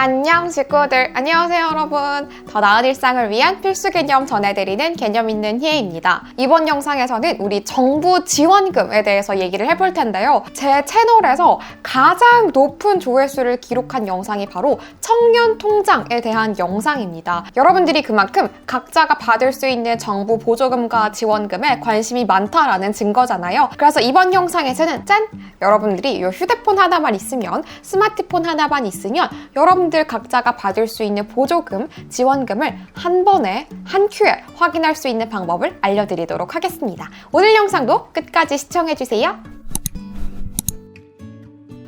안녕 친구들, 안녕하세요 여러분. 더 나은 일상을 위한 필수 개념 전해드리는 개념 있는 희애입니다. 이번 영상에서는 우리 정부 지원금에 대해서 얘기를 해볼 텐데요. 제 채널에서 가장 높은 조회수를 기록한 영상이 바로 청년통장에 대한 영상입니다. 여러분들이 그만큼 각자가 받을 수 있는 정부 보조금과 지원금에 관심이 많다라는 증거잖아요. 그래서 이번 영상에서는 짠! 여러분들이 이 휴대폰 하나만 있으면, 스마트폰 하나만 있으면 여러분들 각자가 받을 수 있는 보조금, 지원금을 한 번에, 한 큐에 확인할 수 있는 방법을 알려드리도록 하겠습니다. 오늘 영상도 끝까지 시청해주세요.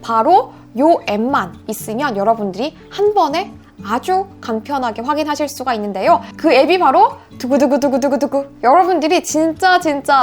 바로 요 앱만 있으면 여러분들이 한 번에 아주 간편하게 확인하실 수가 있는데요. 그 앱이 바로 두구두구두구두구두구, 여러분들이 진짜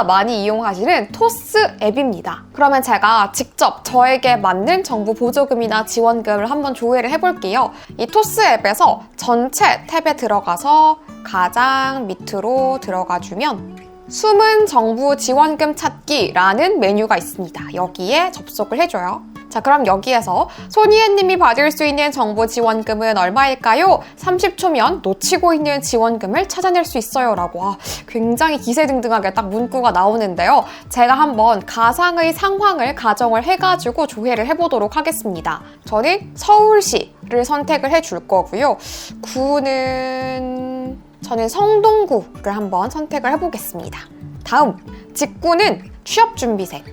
많이 이용하시는 토스 앱입니다. 그러면 제가 직접 저에게 맞는 정부 보조금이나 지원금을 한번 조회를 해볼게요. 이 토스 앱에서 전체 탭에 들어가서 가장 밑으로 들어가주면 숨은 정부 지원금 찾기라는 메뉴가 있습니다. 여기에 접속을 해줘요. 자, 그럼 여기에서 손희애님이 받을 수 있는 정부 지원금은 얼마일까요? 30초면 놓치고 있는 지원금을 찾아낼 수 있어요 라고 굉장히 기세등등하게 딱 문구가 나오는데요. 제가 한번 가상의 상황을 가정을 해가지고 조회를 해보도록 하겠습니다. 저는 서울시를 선택을 해줄 거고요. 저는 성동구를 한번 선택을 해보겠습니다. 다음, 직구는 취업준비생.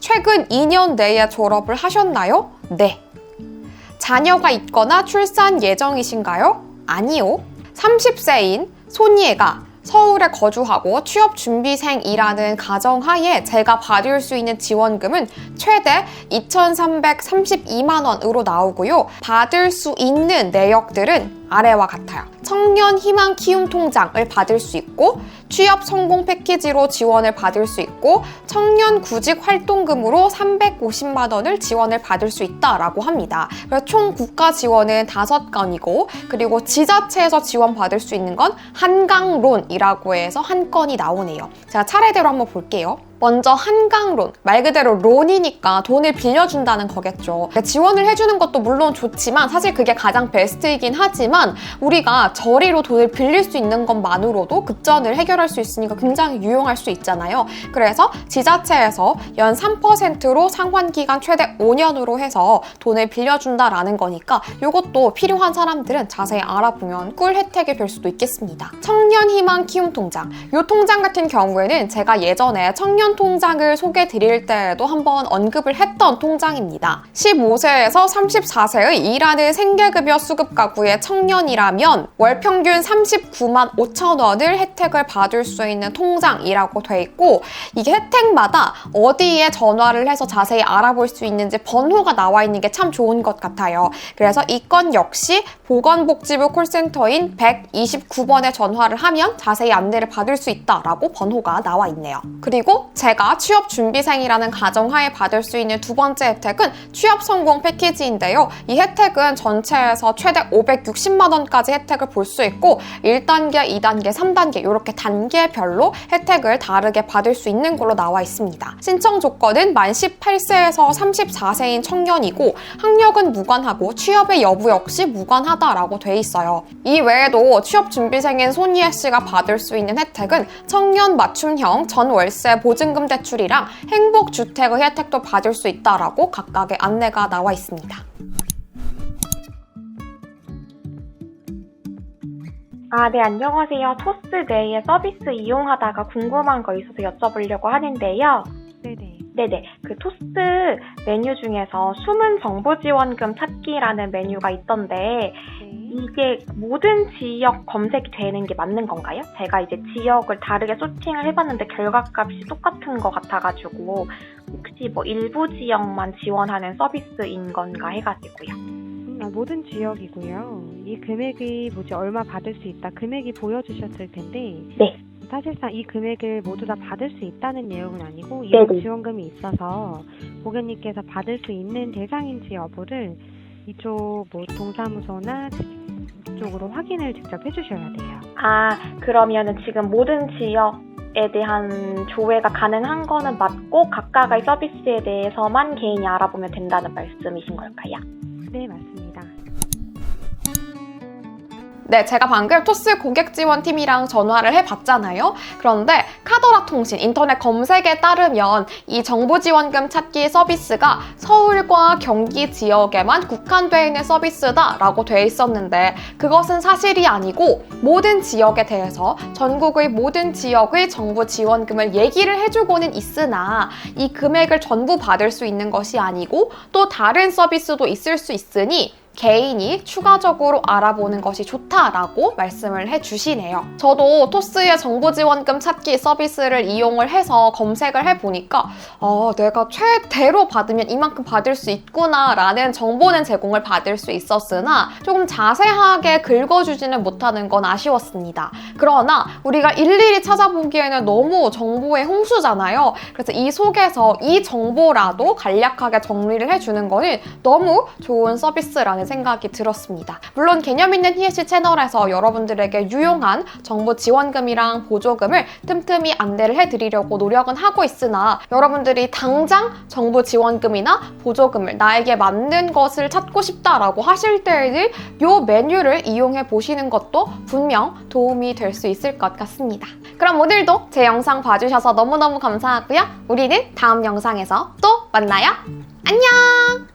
최근 2년 내에 졸업을 하셨나요? 네. 자녀가 있거나 출산 예정이신가요? 아니요. 30세인 손희애가 서울에 거주하고 취업준비생이라는 가정하에 제가 받을 수 있는 지원금은 최대 2,332만 원으로 나오고요. 받을 수 있는 내역들은 아래와 같아요. 청년 희망 키움 통장을 받을 수 있고, 취업 성공 패키지로 지원을 받을 수 있고, 청년 구직 활동금으로 350만 원을 지원을 받을 수 있다라고 합니다. 그래서 총 국가 지원은 5건이고, 그리고 지자체에서 지원 받을 수 있는 건 한강론이라고 해서 한 건이 나오네요. 제가 차례대로 한번 볼게요. 먼저 한강론, 말 그대로 론이니까 돈을 빌려준다는 거겠죠. 지원을 해주는 것도 물론 좋지만 사실 그게 가장 베스트이긴 하지만 우리가 저리로 돈을 빌릴 수 있는 것만으로도 급전을 해결할 수 있으니까 굉장히 유용할 수 있잖아요. 그래서 지자체에서 연 3%로 상환기간 최대 5년으로 해서 돈을 빌려준다라는 거니까 이것도 필요한 사람들은 자세히 알아보면 꿀 혜택이 될 수도 있겠습니다. 청년희망 키움통장, 이 통장 같은 경우에는 제가 예전에 청년 통장을 소개해 드릴 때에도 한번 언급을 했던 통장입니다. 15세에서 34세의 일하는 생계급여 수급 가구의 청년이라면 월 평균 39만 5천 원을 혜택을 받을 수 있는 통장이라고 돼 있고, 이게 혜택마다 어디에 전화를 해서 자세히 알아볼 수 있는지 번호가 나와 있는 게 참 좋은 것 같아요. 그래서 이 건 역시 보건복지부 콜센터인 129번에 전화를 하면 자세히 안내를 받을 수 있다라고 번호가 나와 있네요. 그리고 제가 취업준비생이라는 가정하에 받을 수 있는 두 번째 혜택은 취업성공 패키지인데요. 이 혜택은 전체에서 최대 560만 원까지 혜택을 볼 수 있고 1단계, 2단계, 3단계 이렇게 단계별로 혜택을 다르게 받을 수 있는 걸로 나와 있습니다. 신청 조건은 만 18세에서 34세인 청년이고 학력은 무관하고 취업의 여부 역시 무관하다라고 돼 있어요. 이 외에도 취업준비생인 손희애 씨가 받을 수 있는 혜택은 청년 맞춤형 전월세 보증금 대출이랑 행복주택의 혜택도 받을 수 있다라고 각각의 안내가 나와 있습니다. 네, 안녕하세요. 토스 내의 서비스 이용하다가 궁금한 거 있어서 여쭤보려고 하는데요. 네네. 그 토스 메뉴 중에서 숨은 정부 지원금 찾기라는 메뉴가 있던데 이게 모든 지역 검색이 되는 게 맞는 건가요? 제가 이제 지역을 다르게 소팅을 해봤는데 결과값이 똑같은 것 같아가지고 혹시 뭐 일부 지역만 지원하는 서비스인 건가 해가지고요. 모든 지역이고요. 이 금액이 얼마 받을 수 있다. 금액이 보여주셨을 텐데 네. 사실상 이 금액을 모두 다 받을 수 있다는 내용은 아니고 이 지원금이 있어서 고객님께서 받을 수 있는 대상인지 여부를 이쪽 동사무소나 이쪽으로 확인을 직접 해주셔야 돼요. 그러면은 지금 모든 지역에 대한 조회가 가능한 거는 맞고 각각의 서비스에 대해서만 개인이 알아보면 된다는 말씀이신 걸까요? 네, 맞습니다. 네, 제가 방금 토스 고객지원팀이랑 전화를 해봤잖아요. 그런데 카더라 통신 인터넷 검색에 따르면 이 정부지원금 찾기 서비스가 서울과 경기 지역에만 국한되어 있는 서비스다라고 돼 있었는데 그것은 사실이 아니고 모든 지역에 대해서 전국의 모든 지역의 정부 지원금을 얘기를 해주고는 있으나 이 금액을 전부 받을 수 있는 것이 아니고 또 다른 서비스도 있을 수 있으니 개인이 추가적으로 알아보는 것이 좋다라고 말씀을 해주시네요. 저도 토스의 정부지원금 찾기 서비스를 이용을 해서 검색을 해보니까 내가 최대로 받으면 이만큼 받을 수 있구나라는 정보는 제공을 받을 수 있었으나 조금 자세하게 긁어주지는 못하는 건 아쉬웠습니다. 그러나 우리가 일일이 찾아보기에는 너무 정보의 홍수잖아요. 그래서 이 속에서 이 정보라도 간략하게 정리를 해주는 거는 너무 좋은 서비스라는 생각이 들었습니다. 물론 개념 있는 희애씨 채널에서 여러분들에게 유용한 정부 지원금이랑 보조금을 틈틈이 안내를 해드리려고 노력은 하고 있으나 여러분들이 당장 정부 지원금이나 보조금을 나에게 맞는 것을 찾고 싶다라고 하실 때에는 이 메뉴를 이용해 보시는 것도 분명 도움이 될 수 있을 것 같습니다. 그럼 오늘도 제 영상 봐주셔서 너무너무 감사하고요. 우리는 다음 영상에서 또 만나요. 안녕!